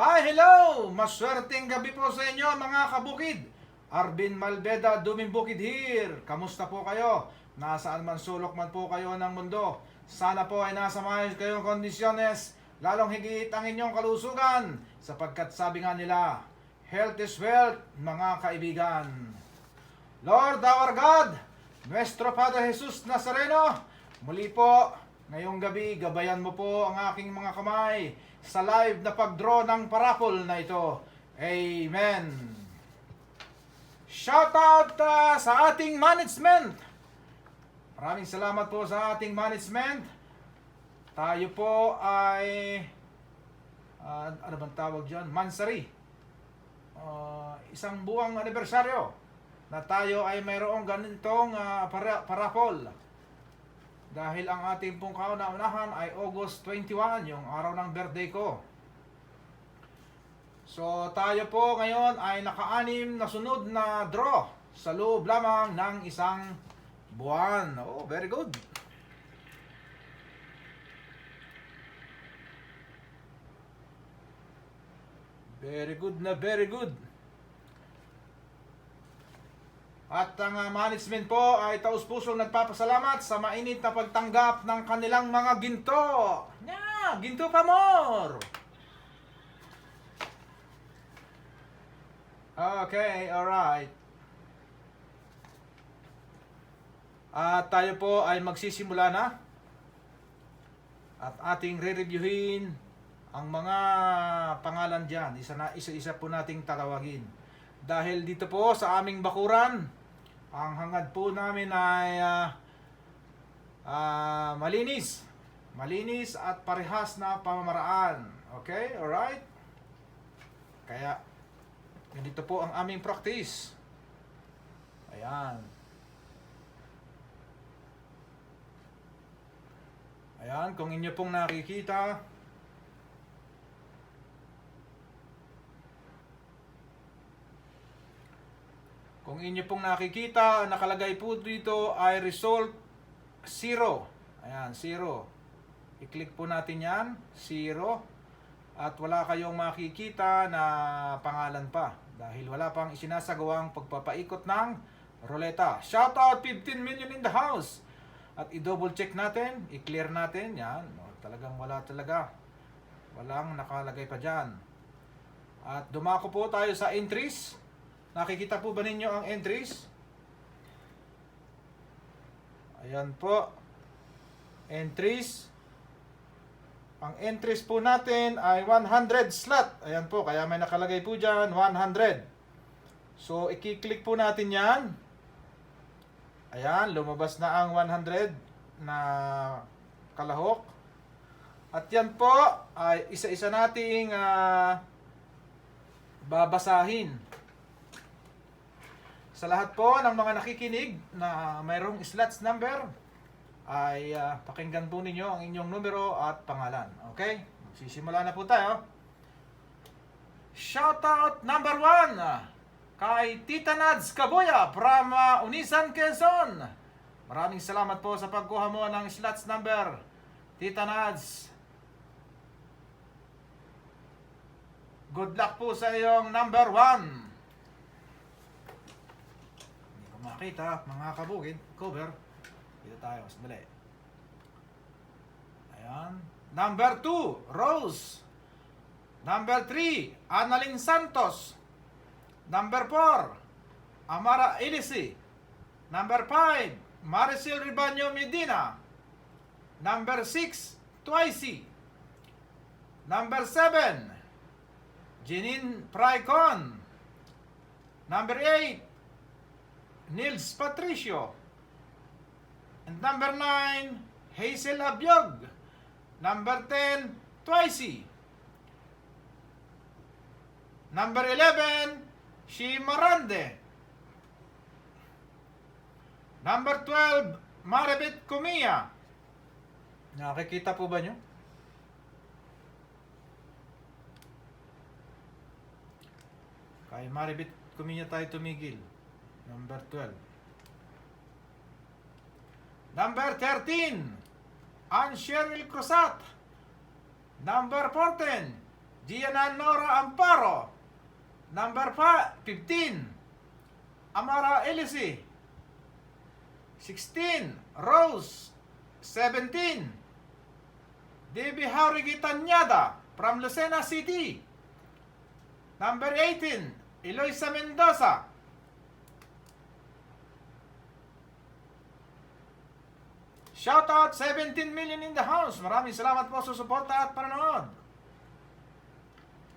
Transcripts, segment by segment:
Hi, hello! Maswerteng gabi po sa inyo mga kabukid. Arvin Malveda, Duming Bukid here. Kamusta po kayo? Nasaan man sulok man po kayo ng mundo. Sana po ay nasa maayos kayong kondisyones, lalong higit ang inyong kalusugan, sapagkat sabi nga nila, health is wealth, mga kaibigan. Lord our God, Nuestro Padre Jesus Nazareno, muli po, ngayong gabi, gabayan mo po ang aking mga kamay sa live na pag-draw ng parapol na ito. Amen. Shoutout sa ating management. Maraming salamat po sa ating management. Tayo po ay ano bang tawag dyan? Mansari. Isang buwang anibersaryo na tayo ay mayroong ganitong parapol. Dahil ang ating pong kauna-unahan ay August 21, yung araw ng birthday ko. So tayo po ngayon ay naka-anim na sunod na draw sa loob lamang ng isang buwan. Oh, very good. Very good na very good. At ang management po ay taus-pusong nagpapasalamat sa mainit na pagtanggap ng kanilang mga ginto. Ginto pa more! Okay, alright. At tayo po ay magsisimula na. At ating re-reviewin ang mga pangalan dyan. Isa-isa po nating tatawagin. Dahil dito po sa aming bakuran, ang hangad po namin ay malinis. Malinis at parehas na pamamaraan. Okay? Alright? Kaya, ganito po ang aming practice. Ayan. Ayan, kung inyo pong nakikita, kung inyo pong nakikita, nakalagay po dito ay result 0. Ayan, 0. I-click po natin yan, 0. At wala kayong makikita na pangalan pa. Dahil wala pang isinasagawang pagpapaikot ng ruleta. Shoutout 15 million in the house. At i-double check natin, i-clear natin. Yan, talagang wala talaga. Walang nakalagay pa dyan. At dumako po tayo sa entries. Nakikita po ba ninyo ang entries? Ayan po. Entries. Ang entries po natin ay 100 slot. Ayan po, kaya may nakalagay po dyan, 100. So, i-click po natin yan. Ayan, lumabas na ang 100 na kalahok. At yan po, ay isa-isa nating babasahin. Sa lahat po ng mga nakikinig na mayroong slots number, ay pakinggan po ninyo ang inyong numero at pangalan. Okay? Magsisimula na po tayo. Shoutout number 1 kay Tita Nads Kabuya from Unisan, Quezon. Maraming salamat po sa pagkuha mo ng slots number, Tita Nads. Good luck po sa iyong number 1. Makita, mga kabukid, cover. Dito tayo, sandali. Ayan. Number 2, Rose. Number 3, Annalyn Santos. Number 4, Amara Ilisi. Number 5, Maricel Ribaño Medina. Number 6, Twicy. Number 7, Jeanine Praicon. Number 8, Nils Patricio. And number 9, Hazel Abiog. Number 10, Twicy. Number 11, Shi Marande. Number 12, Maribeth Cumia. Nakikita po ba nyo? Kay Maribeth Cumia tayo tumigil. Number 12. Number 13, Ann Cheryl Cruzat. Number 14, Gianna Nora Amparo. Number 15, Amara Elise. 16, Rose. 17, Debbie Haurigi Tanyada from Lucena City. Number 18, Eloisa Mendoza. Shoutout 17 million in the house. Maraming salamat po sa suporta at panonood.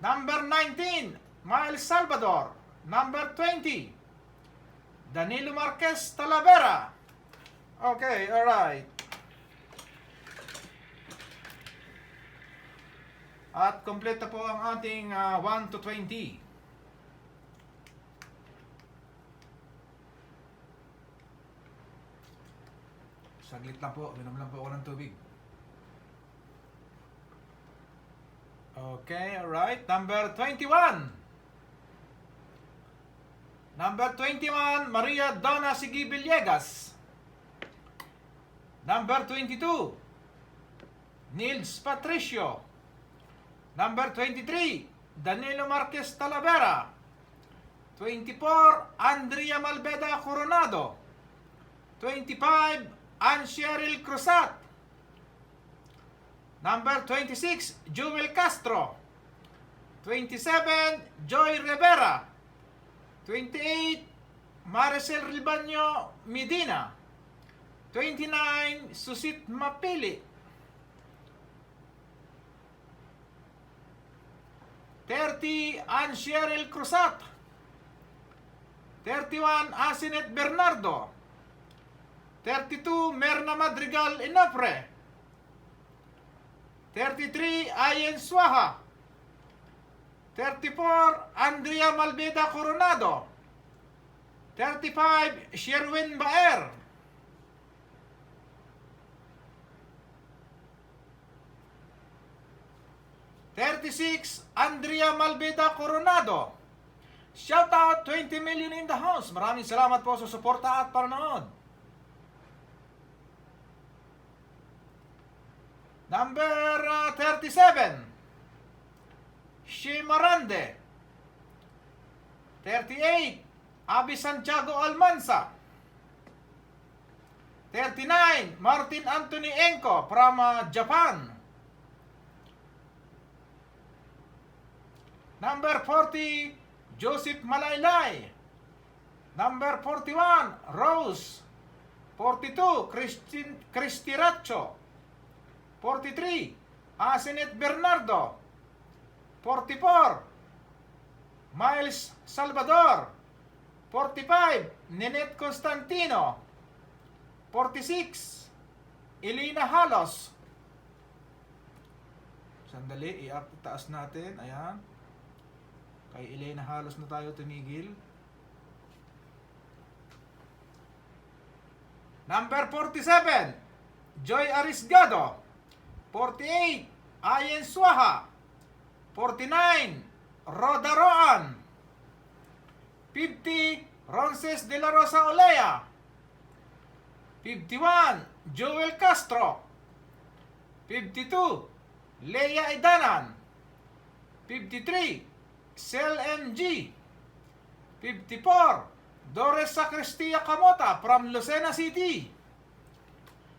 Number 19, Miles Salvador. Number 20, Danilo Marquez Talavera. Okay, alright. At kompleto po ang ating 1 to 20. Saglit lang po, minom lang po ako ng tubig. Okay, alright. Number 21. Number 21, Maria Donna Sigui Villegas. Number 22, Nils Patricio. Number 23, Danilo Marquez Talavera. 24, Andrea Malveda Coronado. 25, Ann Cheryl Cruzat. Number 26, Jewel Castro. 27, Joy Rivera. 28, Maricel Ribaño Medina. 29, Susit Mapili. 30, Ann Cheryl Cruzat. 31, Asinet Bernardo. 32, Merna Madrigal Inapre. 33, Ayen Suaha. 34, Andrea Malveda Coronado. 35, Sherwin Baer. 36, Andrea Malveda Coronado. Shoutout 20 million in the house. Maraming salamat po sa suporta at panonood. Number 37, Shea Marande. 38, Abi Santiago Almanza. 39, Martin Anthony Enko from Japan. Number 40, Joseph Malaylay. Number 41, Rose. 42, Cristi Racho. 43, Asinet Bernardo. 44, Miles Salvador. 45, Ninette Constantino. 46, Elena Halos. Sandali, i-taas natin. Ayan. Kay Elena Halos na tayo tumigil. Number 47, Joy Arisgado. 48, Ayen Suaha. 49, Roda Roan. 50, Ronces de la Rosa Olea. 51, Joel Castro. 52, Leia Idanan. 53, Cel MG. 54, Doris Sacristia Camota from Lucena City.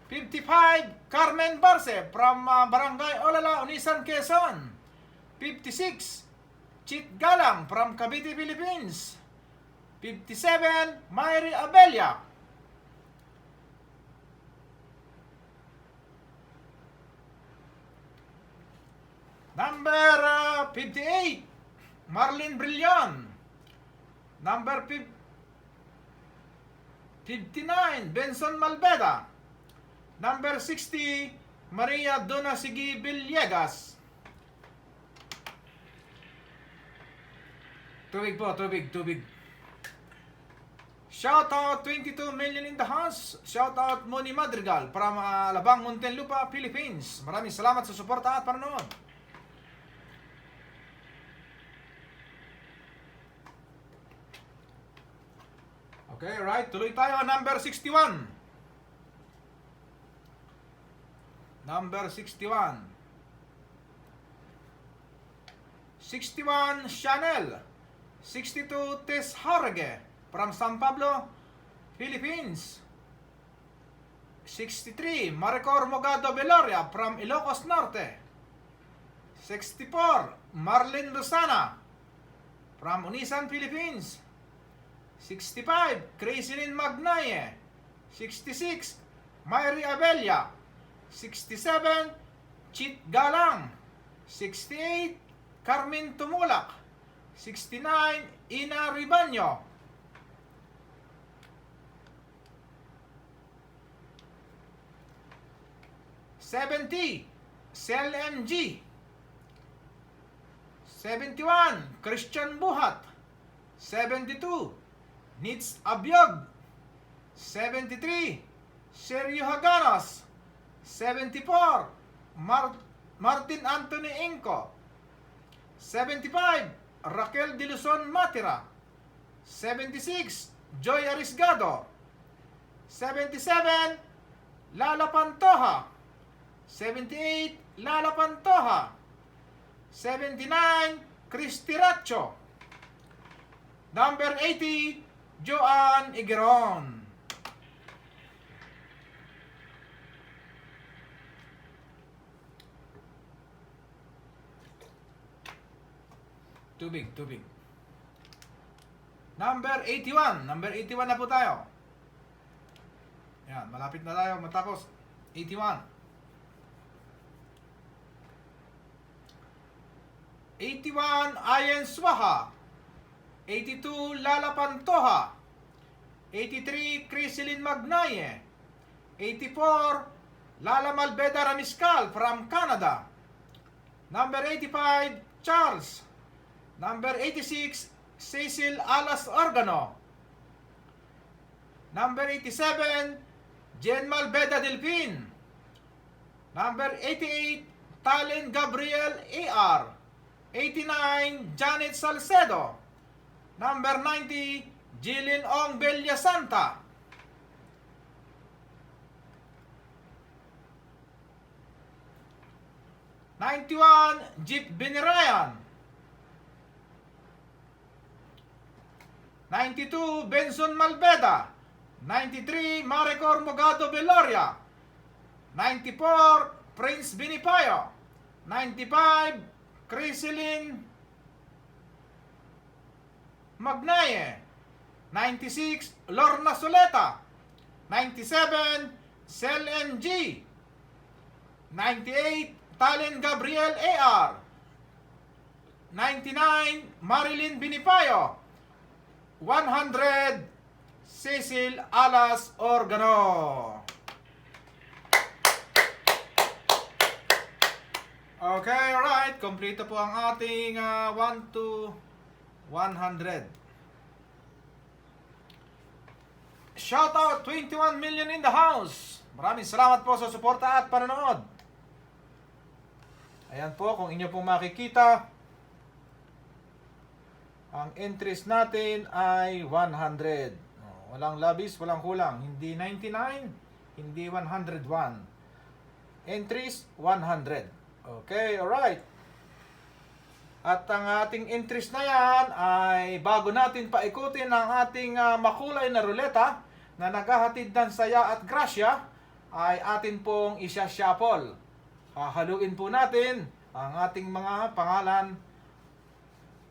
55, Carmen Barce from Barangay Olala, Unisan, Quezon. 56, Chit Galang from Cavite, Philippines. 57, Myri Abelia. Number 58, Marlene Brillion. Number 59, Benson Malveda. Number 60, Maria Donna Sigui Villegas. Tubig po, tubig. Shoutout 22 million in the house. Shoutout Moni Madrigal from Alabang, Muntinlupa, Philippines. Maraming salamat sa suporta at panonood. Okay, right. Tuloy tayo. Number 61. Number 61. 61 Chanel. 62 Tess Harge from San Pablo, Philippines. 63 Maricor Mogado Veloria from Ilocos Norte. 64 Marlene Rosana from Unisan, Philippines. 65 Crazelyn Magnaye. 66 Mayri Abella. 67 Chit Galang. 68 Carmen Tumulak. 69 Ina Ribaño. 70 Sel MG. 71 Christian Buhat. 72 Nits Abyog. 73 Sergio Haganos. 74 Martin Anthony Inco. 75 Raquel de Luzon Matira. 76 Joy Arisgado. 77 Lala Pantoja. 78 Lala Pantoja. 79 Cristi Racho. Number 80 Joan Igeron. Tubig. Number 81. Number 81 na po tayo. Yan, malapit na tayo matapos. 81. 81 Ayen Swaha. 82 Lala Pantoja. 83 Crazelyn Magnaye. 84 Lala Malbeda Ramiscal from Canada. Number 85 Charles. Number 86 Cecil Alas Organo. Number 87 Jen Malbeda Delpin. Number 88 Talen Gabriel AR. 89 Janet Salcedo. Number 90 Jilin Ong Belia Santa. '91 Jeep Binirayan. 92 Benson Malbeda. 93 Maricor Mogado Veloria. 94 Prince Binipayo. 95 Crazelyn Magnaye. 96 Lorna Soleta. 97 Sel MG. 98 Talen Gabriel AR. 99 Marilyn Binipayo. 100 Cecil Alas Organo. Okay, alright. Kompleto po ang ating 1 to 100. Shoutout 21 million in the house. Maraming salamat po sa suporta at panonood. Ayan po, kung inyo pong makikita, ang entries natin ay 100. Walang labis, walang kulang. Hindi 99, hindi 101. Entries, 100. Okay, alright. At ang ating entries na yan ay bago natin paikutin ang ating makulay na ruleta na naghahatid ng saya at grasya, ay atin pong isya-shuffle. Hahaluin po natin ang ating mga pangalan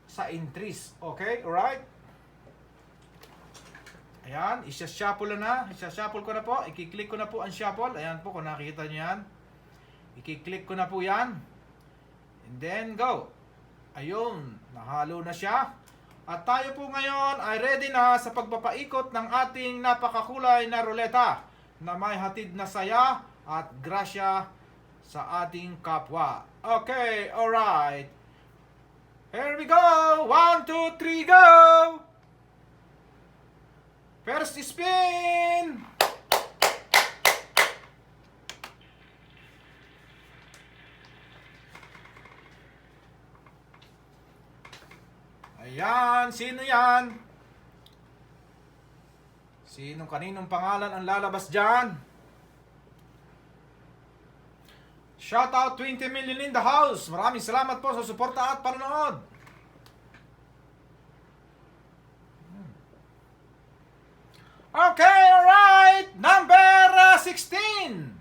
sa entries. Okay, alright. Ayan, isa-shuffle na. Isa-shuffle ko na po. I-click ko na po ang shuffle. Ayan po, kung nakikita nyo yan. I-click ko na po yan. And then, go. Ayun, nahalo na siya. At tayo po ngayon ay ready na sa pagpapaikot ng ating napakakulay na ruleta na may hatid na saya at grasya sa ating kapwa. Okay, alright. Here we go! 1, 2, 3, go! First spin! Ayan, sino yan? Sinong kaninong pangalan ang lalabas dyan? Shoutout 20 million in the house. Maraming salamat po sa suporta at panonood. Okay, alright. Number 16.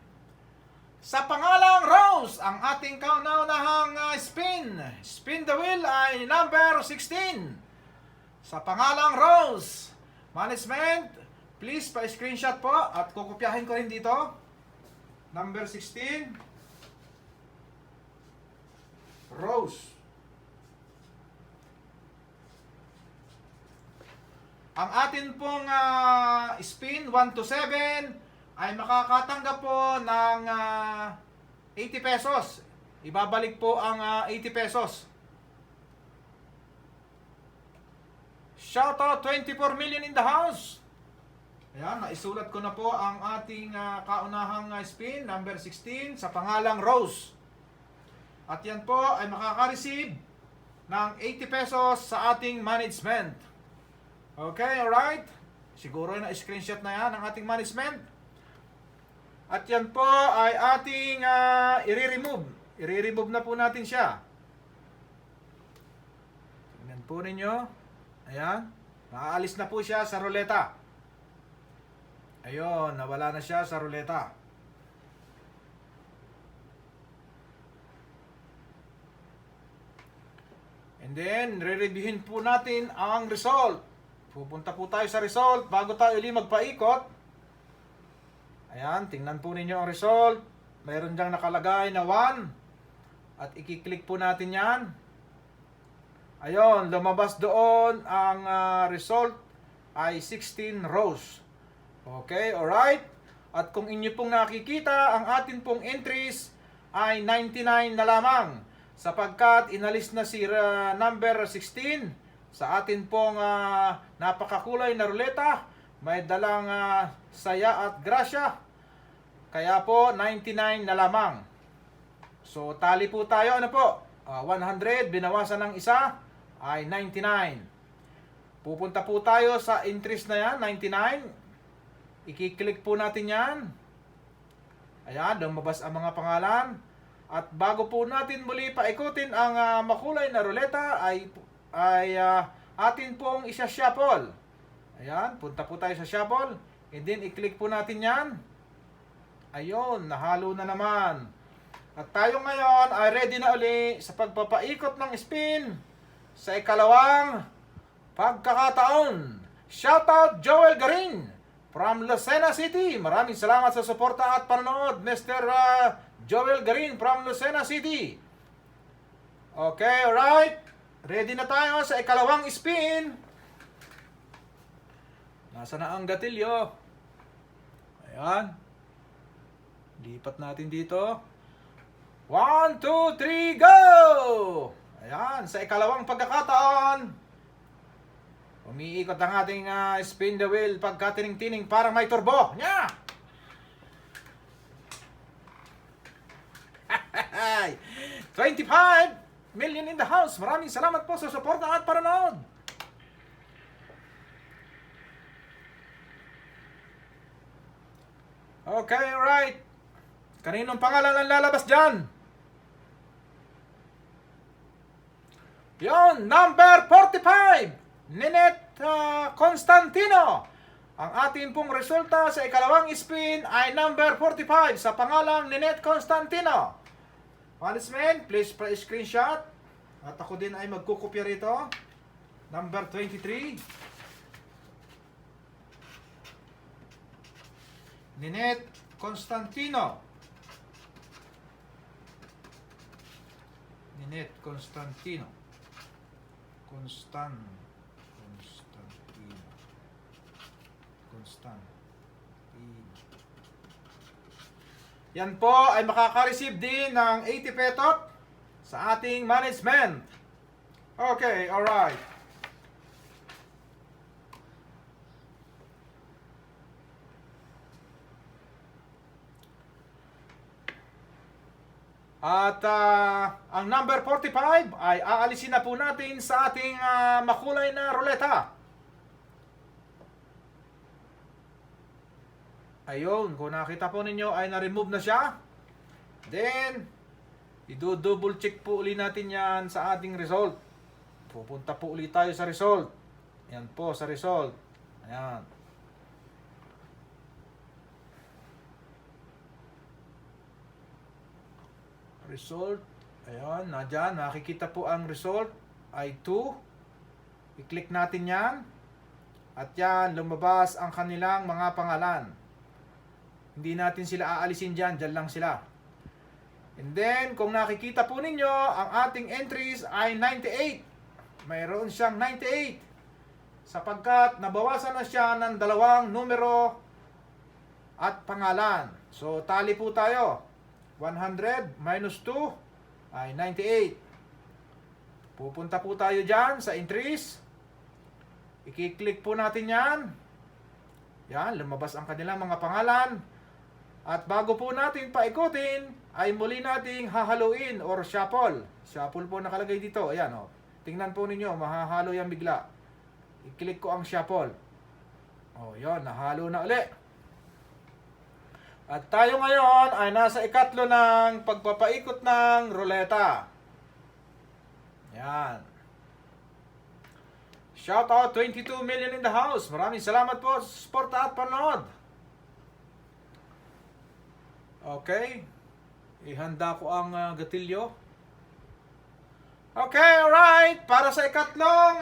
Sa pangalang Rose, ang ating kauna-unahang spin. Spin the wheel ay number 16. Sa pangalang Rose. Management, please pa-screenshot po at kukopyahin ko rin dito. Number 16. Rose. Ang atin pong spin 1 to 7 ay makakatanggap po ng 80 pesos. Ibabalik po ang 80 pesos. Shoutout 24 million in the house. Ayan, naisulat ko na po ang ating kaunahang spin, number 16, sa pangalang Rose. At yan po ay makaka-receive ng 80 pesos sa ating management. Okay, alright. Siguro na-screenshot na yan ng ating management. At yan po ay ating i-remove. I-remove na po natin siya. Tingnan po ninyo. Ayan. Maaalis na po siya sa ruleta. Ayun, nawala na siya sa ruleta. And then, re-reviewin po natin ang result. Pupunta po tayo sa result bago tayo uli magpaikot. Ayan, tingnan po ninyo ang result. Mayroon diyang nakalagay na 1. At i-click po natin yan. Ayun, lumabas doon ang result ay 16 rows. Okay, alright. At kung inyo pong nakikita, ang atin pong entries ay 99 na lamang. Sapagkat inalis na si number 16 sa atin pong napakakulay na ruleta. May dalang saya at grasya. Kaya po 99 na lamang. So tali po tayo, ano po? 100 binawasan ng isa ay 99. Pupunta po tayo sa entries na yan, 99. I-click po natin yan. Ayan, lumabas ang mga pangalan. At bago po natin muli paikutin ang makulay na ruleta ay atin pong isa-shuffle. Ayan, punta po tayo sa shuffle. And then i-click po natin yan. Ayun, nahalo na naman. At tayo ngayon ay ready na uli sa pagpapaikot ng spin sa ikalawang pagkakataon. Shoutout Joel Garin from Lucena City. Maraming salamat sa suporta at panonood, Mr. Joel Garin from Lucena City. Okay, alright. Ready na tayo sa ikalawang spin. Nasa na ang gatilyo? Ayan. Lipat natin dito. 1, 2, 3, go! Ayan, sa ikalawang pagkakataon. Umiikot ang ating spin the wheel pagka tining-tining parang may turbo. Nya! 25 million in the house. Maraming salamat po sa suporta at panonood. Okay, alright. Kaninong pangalan ang lalabas dyan? Yon, number 45. Ninette Constantino. Ang ating pong resulta sa ikalawang spin ay number 45 sa pangalang Ninette Constantino. Management, please pa-screenshot. At ako din ay magkukopya rito. Number 23. Ninette Constantino. Ninette Constantino. Constantino. Yan po ay makaka-receive din ng 80 petot sa ating management. Okay, alright. At ang number 45 ay aalisin na po natin sa ating makulay na ruleta. Ayun, kung nakita po ninyo ay na-remove na siya. Then, i-double check po uli natin yan sa ating result. Pupunta po ulit tayo sa result. Yan po, sa result. Ayan. Result. Ayan, nadyan. Nakikita po ang result ay 2. I-click natin yan. At yan, lumabas ang kanilang mga pangalan. Hindi natin sila aalisin dyan. Dyan lang sila. And then, kung nakikita po ninyo, ang ating entries ay 98. Mayroon siyang 98. Sapagkat nabawasan na siya ng 2 numero at pangalan. So, tali po tayo. 100 minus 2 ay 98. Pupunta po tayo dyan sa entries. I-click po natin yan. Yan, lumabas ang kanilang mga pangalan. At bago po natin paikutin, ay muli nating hahaluin or shuffle. Shuffle po nakalagay dito. Ayan o. Tingnan po ninyo, mahahalo yan bigla. I-click ko ang shuffle. O, yun, nahalo na uli. At tayo ngayon ay nasa ikatlo ng pagpapaikot ng ruleta. Yan. Shout out 22 million in the house. Maraming salamat po sa suporta at panood. Okay. Ihanda ko ang gatilyo. Okay, alright. Para sa ikatlong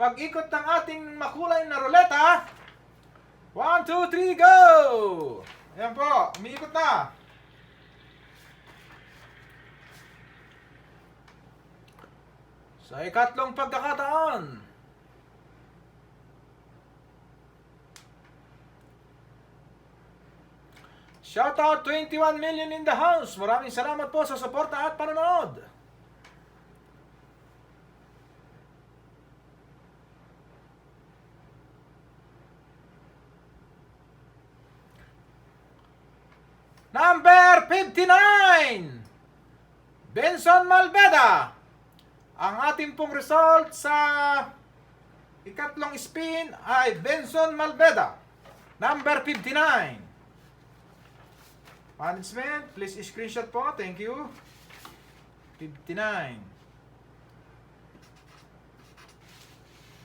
pag-ikot ng ating makulay na ruleta. 1, 2, 3, go! Ayan po, umiikot na. Sa ikatlong pagkakataon. Shoutout 21 million in the house. Maraming salamat po sa suporta at panonood. Number 59, Benson Malveda. Ang ating pong result sa ikatlong spin ay Benson Malveda. Number 59. Management, please screenshot po. Thank you. 59.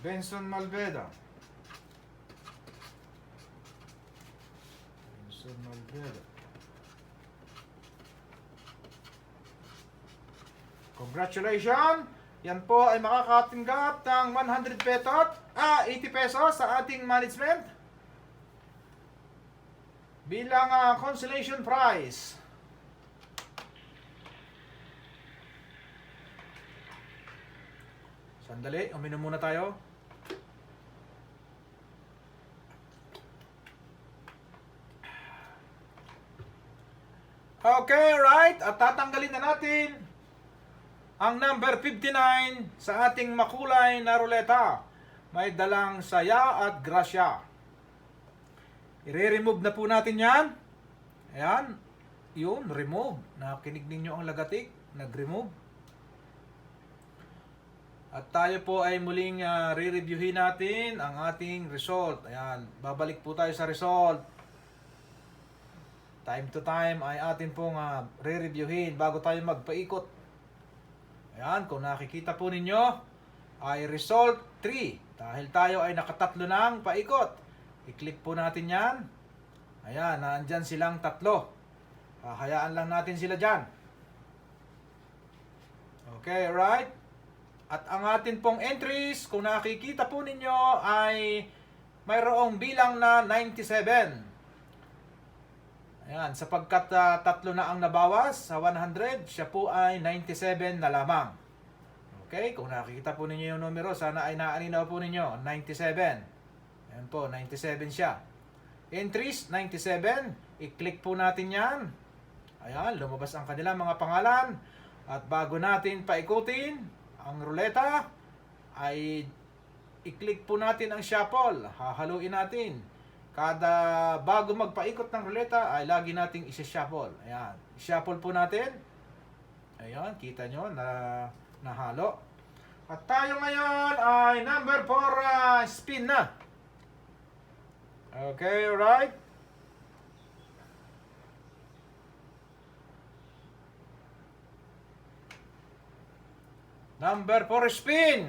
Benson Malveda. Benson Malveda. Congratulations! Yan po ay makakatanggap ng 100 pesos, 80 pesos sa ating management bilang consolation prize. Sandali, uminom muna tayo. Okay, right. At tatanggalin na natin ang number 59 sa ating makulay na ruleta. May dalang saya at grasya. I-remove na po natin yan. Ayan. Yun, remove. Nakinig ninyo ang lagatik. Nag-remove. At tayo po ay muling re-reviewin natin ang ating result. Ayan. Babalik po tayo sa result. Time to time ay atin pong re-reviewin bago tayo magpaikot. Ayan, kung nakikita po ninyo, ay result 3. Dahil tayo ay nakatatlo ng paikot. I-click po natin yan. Ayan, naandyan silang tatlo. Hayaan lang natin sila dyan. Okay, right? At ang atin pong entries, kung nakikita po ninyo, ay mayroong bilang na 97. Ayan, sapagkat tatlo na ang nabawas sa 100, siya po ay 97 na lamang. Okay, kung nakikita po ninyo yung numero, sana ay naaninaw po ninyo, 97. Ayan po, 97 siya. Entries, 97. I-click po natin yan. Ayan, lumabas ang kanilang mga pangalan. At bago natin paikutin ang ruleta, ay i-click po natin ang shuffle. Hahaluin natin. Kada bago magpaikot ng ruleta ay lagi nating isa-shuffle. Ayan. I-shuffle po natin. Ayan, kita nyo na nahalo. At tayo ngayon ay number 4 spin na. Okay, right? Number 4 spin.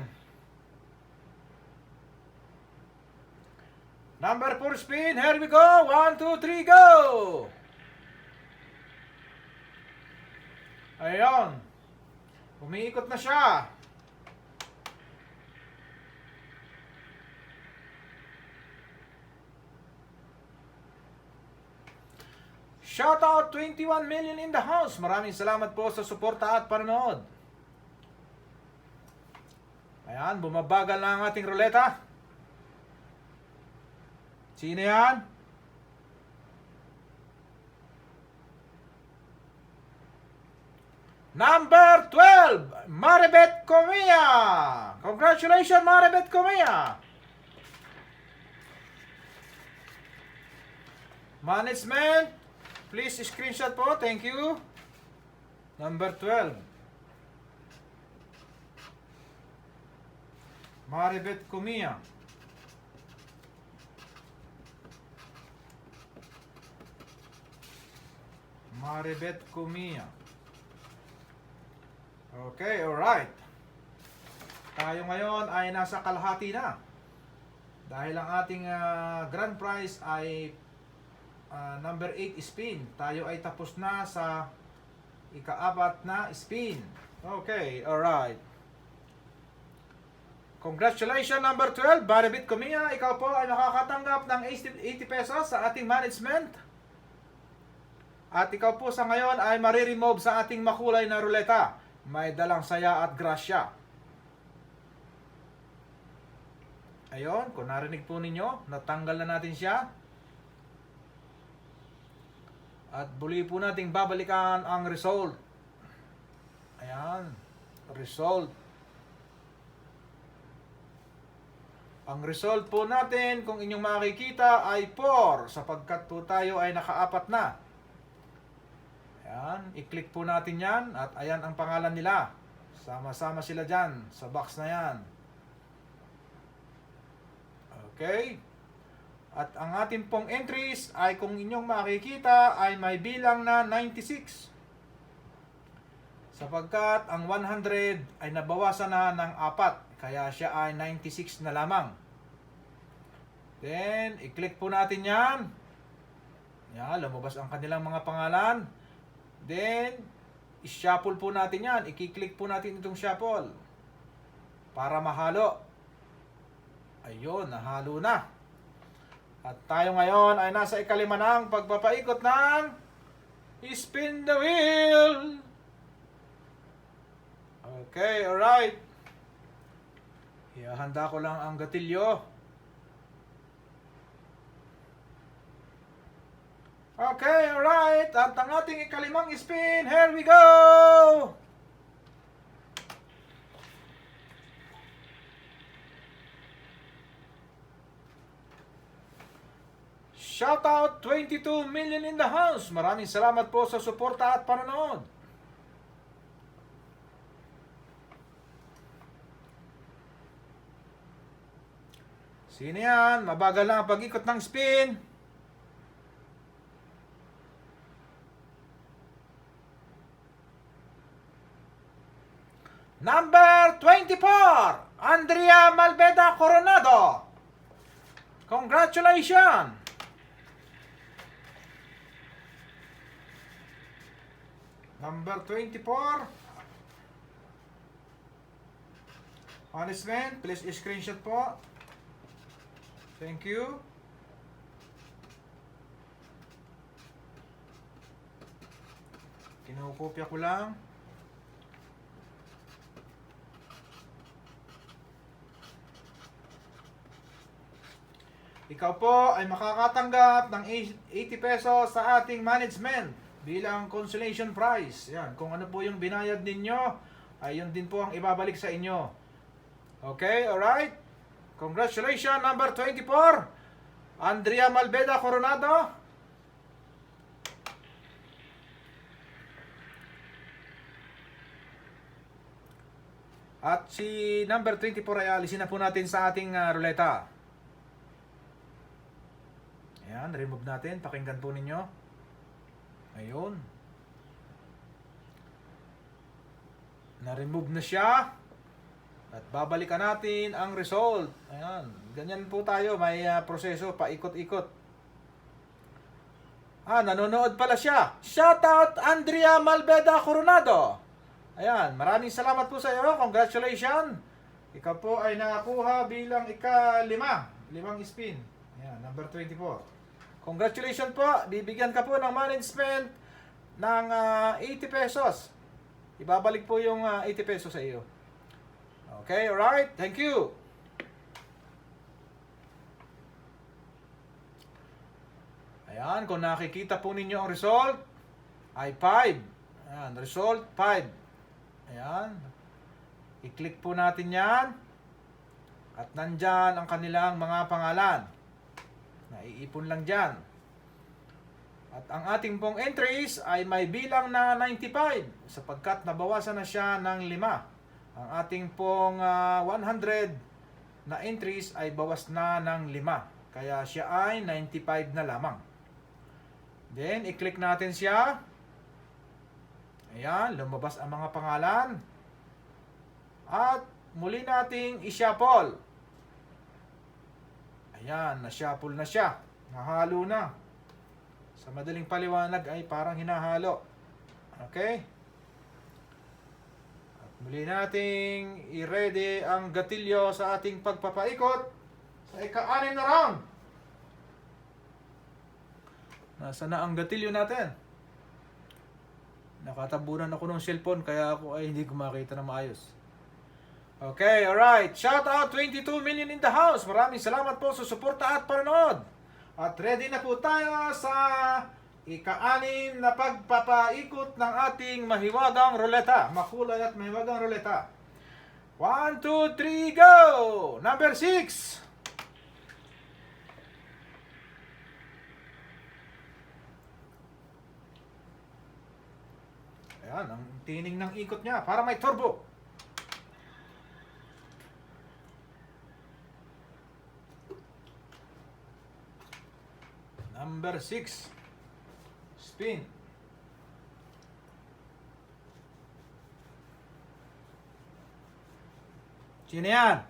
Number 4 spin. Here we go. 1, 2, 3, go. Ayun. Umiikot na siya. Shoutout 21 million in the house. Maraming salamat po sa suporta at panonood. Ayan, bumabagal na ang ating ruleta. Sino yan? Number 12, Maribeth Comia. Congratulations, Maribeth Comia. Management, please screenshot po. Thank you. Number 12. Maribeth Comia. Maribeth Comia. Okay, alright. Tayo ngayon ay nasa kalahati na. Dahil ang ating grand prize ay number 8 spin. Tayo ay tapos na sa ika-apat na spin. Okay, alright. Congratulations number 12, Maribeth Comia. Ikaw po ay nakakatanggap ng 80 pesos sa ating management. At ikaw po sa ngayon ay mariremove sa ating makulay na ruleta. May dalang saya at grasya. Ayun, kung narinig po ninyo, natanggal na natin siya. At muli po nating babalikan ang result. Ayan, result. Ang result po natin, kung inyong makikita, ay 4 sapagkat po tayo ay nakaapat na. Ayan, i-click po natin yan at ayan ang pangalan nila. Sama-sama sila dyan sa box na yan. Okay. At ang ating pong entries ay kung inyong makikita ay may bilang na 96. Sapagkat ang 100 ay nabawasan na ng 4. Kaya siya ay 96 na lamang. Then, i-click po natin yan. Yan, lumabas ang kanilang mga pangalan. Then, i-shuffle po natin yan. I-click po natin itong shuffle. Para mahalo. Ayun, nahalo na. At tayo ngayon ay nasa ikalima ng pagpapaikot ng spin the wheel. Okay, alright. Ihahanda ko lang ang gatilyo. Okay, alright. At ang ating ikalimang spin, here we go! Shoutout 22 million in the house. Maraming salamat po sa suporta at panonood. Sino yan? Mabagal lang ang pag-ikot ng spin. Number 24, Andrea Malveda Coronado. Congratulations! Number 24. Management, please screenshot po. Thank you. Kinukopya ko lang. Ikaw po ay makakatanggap ng 80 pesos sa ating management bilang consolation prize. Yan, kung ano po yung binayad ninyo, ay yun din po ang ibabalik sa inyo. Okay, alright? Congratulations, number 24, Andrea Malveda Coronado. At si number 24 ay alisin na po natin sa ating ruleta. Ayan, remove natin. Pakinggan po ninyo. Ayun. Na-remove na siya. At babalikan natin ang result. Ayan. Ganyan po tayo. May proseso. Paikot-ikot. Nanonood pala siya. Shoutout Andrea Malveda Coronado. Ayan. Maraming salamat po sa iyo. Congratulations. Ikaw po ay nakakuha bilang limang spin. Ayan. Number 24. Congratulations po. Bibigyan ka po ng management ng 80 pesos. Ibabalik po yung 80 pesos sa iyo. Okay, alright. Thank you. Ayan, kung nakikita po ninyo ang result, ay 5. Ayan, result 5. Ayan. I-click po natin yan. At nandyan ang kanilang mga pangalan. Naiipon lang dyan. At ang ating pong entries ay may bilang na 95 sapagkat nabawasan na siya ng 5. Ang ating pong 100 na entries ay bawas na ng 5. Kaya siya ay 95 na lamang. Then, i-click natin siya. Ayan, lumabas ang mga pangalan. At muli nating i-shuffle. Ayan, na-shuffle na siya. Nahalo na. Sa madaling paliwanag ay parang hinahalo. Okay? At muli nating i-ready ang gatilyo sa ating pagpapaikot sa ika-6 na round. Nasaan na ang gatilyo natin? Nakatabunan ako ng cellphone kaya ako ay hindi ko makita na maayos. Okay, alright. Shout out 22 million in the house. Maraming salamat po sa suporta at panonood. At ready na po tayo sa ika-6 na pagpapaikot ng ating mahiwagang ruleta. Makulay at mahiwagang ruleta. 1, 2, 3, go! Number 6. Ayan, ang tining ng ikot niya. Para may turbo. Number 6. Spin. Sino yan?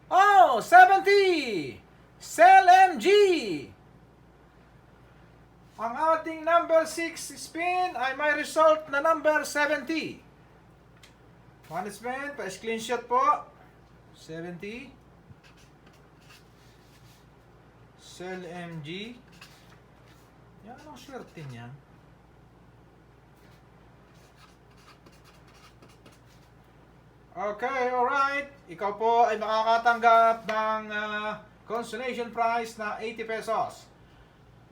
Oh, 70! Cell MG! Ang ating number 6 spin ay may result na number 70. Management, pa-screenshot po. 70. Cell MG. Yan ang swerte niya. Okay, alright. Ikaw po ay makakatanggap ng consolation prize na 80 pesos.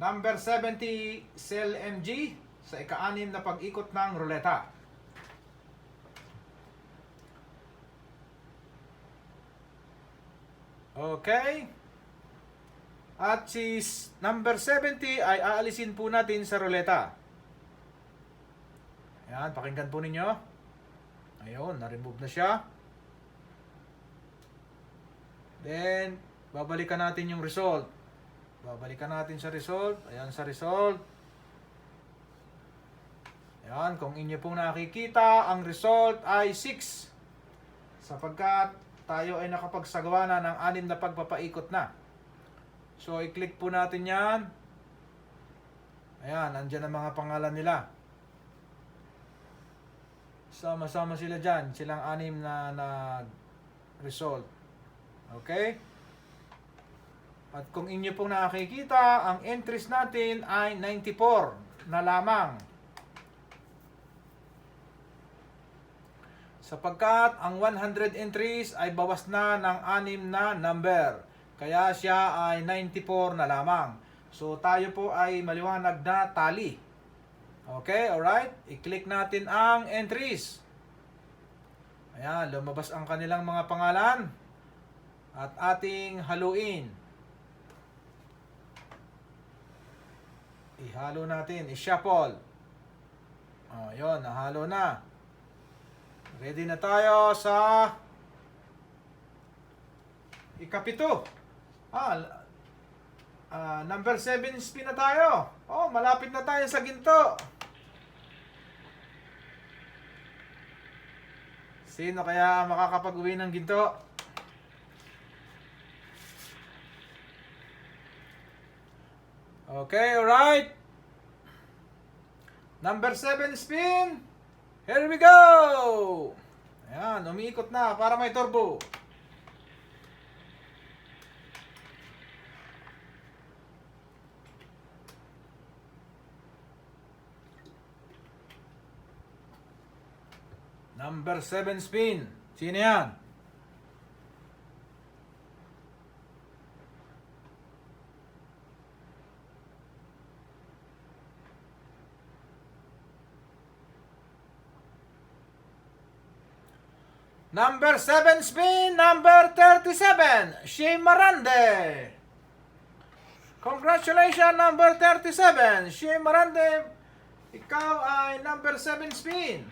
Number 70, Cell MG sa ika-6 na pag-ikot ng ruleta. Okay. At si number 70 ay aalisin po natin sa ruleta. Ayan, pakinggan po ninyo. Ayun, na-remove na siya. Then, babalikan natin yung result. Babalikan natin sa result. Ayan sa result. Ayan, kung inyo pong nakikita, ang result ay 6. Sapagkat tayo ay nakapagsagawa na ng 6 na pagpapaikot na. So, i-click po natin yan. Ayan, andyan ang mga pangalan nila. Sama-sama sila dyan. Silang 6 na result. Okay? At kung inyo pong nakikita, ang entries natin ay 94 na lamang. Sapagkat ang 100 entries ay bawas na ng 6 na number. Kaya siya ay 94 na lamang. So tayo po ay maliwanag na tali. Okay, alright? I-click natin ang entries. Ayan, lumabas ang kanilang mga pangalan. At ating haluin. Ihalo natin, i-shuffle. Yun, nahalo na. Ready na tayo sa ikapito. Number 7 spin na tayo. Oh, malapit na tayo sa ginto. Sino kaya makakapag-uwi ng ginto? Okay, alright. Number 7 spin. Here we go! Ayan, umiikot na para may turbo. Number 7 spin. Sino yan? Number 7 spin, number 37, Shea Marande. Congratulations, number 37, Shea Marande. Ikaw ay number 7 spin.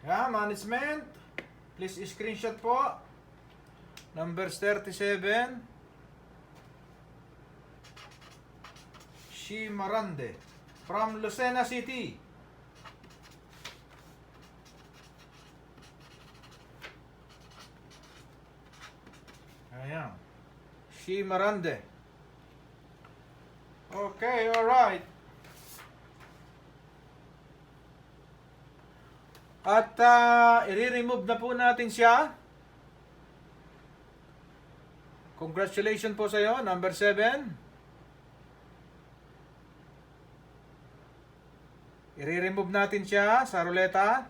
Yeah, management. Please screenshot po. Number 37, Shea Marande from Lucena City. Ayan. Shea Marande. Okay, alright. At i-remove na po natin siya. Congratulations po sa iyo, number 7. I-remove natin siya sa ruleta.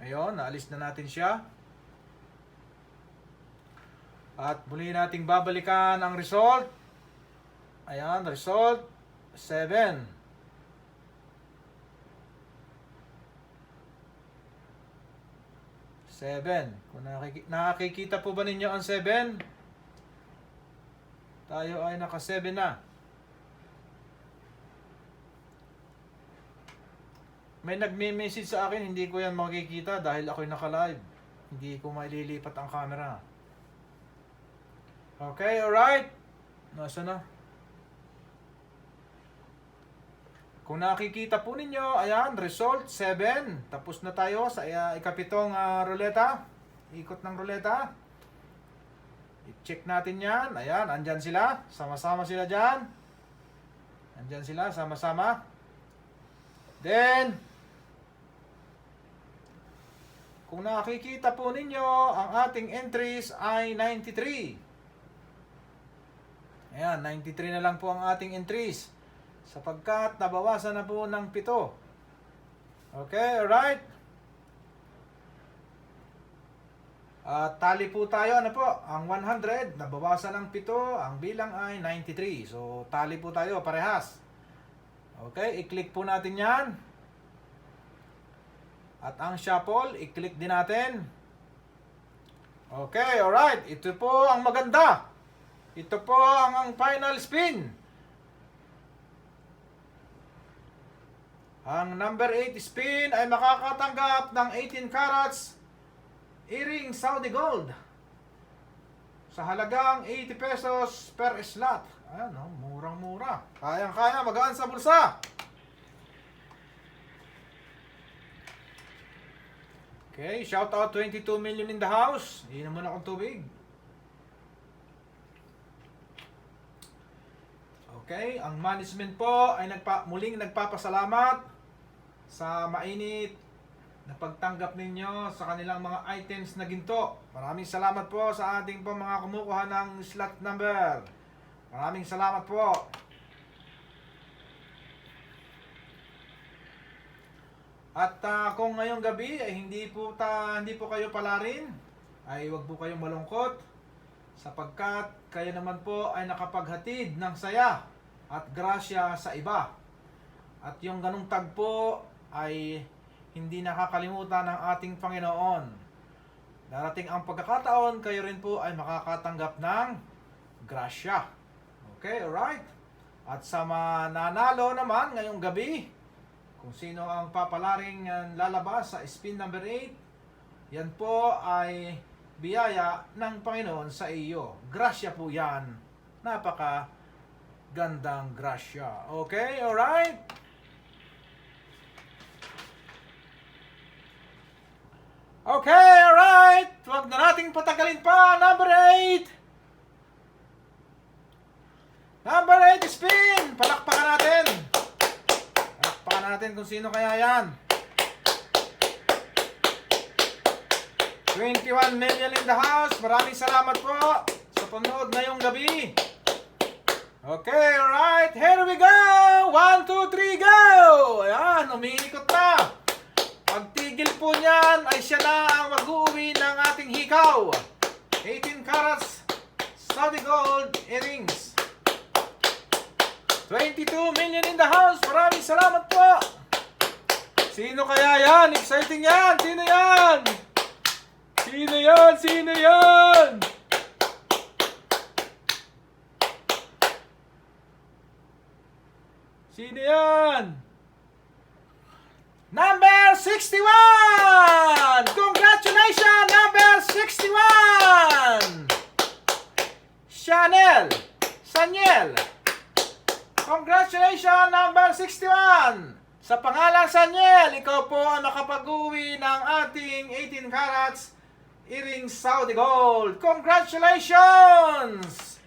Ayun, naalis na natin siya. At muli nating babalikan ang result. Ayan, result 7. Kung nakikita po ba ninyo ang 7? Tayo ay naka 7 na. May nagme-message sa akin, hindi ko yan makikita dahil ako'y naka-live. Hindi ko maililipat ang camera. Okay, alright. Nasa na? Kung nakikita po ninyo, ayan, result 7. Tapos na tayo sa ikapitong ruleta. Ikot ng ruleta. I-check natin yan. Ayan, andyan sila. Sama-sama sila dyan. Andyan sila, sama-sama. Then, kung nakikita po ninyo, ang ating entries ay 93. Ayan, 93 na lang po ang ating entries. Sapagkat nabawasan na po ng 7. Okay, alright. Tali po tayo, ano po? Ang 100, nabawasan ng 7. Ang bilang ay 93. So, tali po tayo, parehas. Okay, i-click po natin yan. At ang shuffle, i-click din natin. Okay, alright. Ito po ang maganda. Ito po ang final spin. Ang number 8 spin ay makakatanggap ng 18 carats earring Saudi gold sa halagang 80 pesos per slot. Ayan, oh, murang-mura. Kayang-kaya, magaan sa bulsa. Okay, shout out 22 million in the house. Iinom muna akong tubig. Okay, ang management po ay muling nagpapasalamat sa mainit na pagtanggap ninyo sa kanilang mga items na ginto. Maraming salamat po sa ating po mga kumukuha ng slot number. Maraming salamat po. At kung ngayong gabi ay hindi po kayo palarin, ay huwag po kayong malungkot sapagkat kayo naman po ay nakapaghatid ng saya at grasya sa iba. At yung ganung tagpo ay hindi nakakalimutan ng ating Panginoon. Darating ang pagkakataon, kayo rin po ay makakatanggap ng grasya. Okay, alright? At sa mananalo naman ngayong gabi, kung sino ang papalaring lalabas sa spin number 8, yan po ay biyaya ng Panginoon sa iyo. Grasya po yan. Napaka gandang grasya. Okay, alright? Okay, alright. Huwag na nating patagalin pa. Number 8. Number 8 spin. Palakpakan natin. Palakpakan natin kung sino kaya yan. 21 million in the house. Maraming salamat po sa panood ngayong gabi. Okay, alright. Here we go. 1, 2, 3, go. Ayan, umiikot na. Pagtigil po niyan ay siya na ang mag-uwi ng ating hikaw. 18 carats Saudi gold earrings. 22 million in the house. Maraming salamat po. Sino kaya yan? Exciting yan. Sino yan? Sino yan? Sino yan? Sino yan? Number 61! Congratulations, number 61! Saniel. Congratulations, number 61! Sa pangalang Saniel, ikaw po ang nakapag-uwi ng ating 18 carats earrings Saudi gold. Congratulations!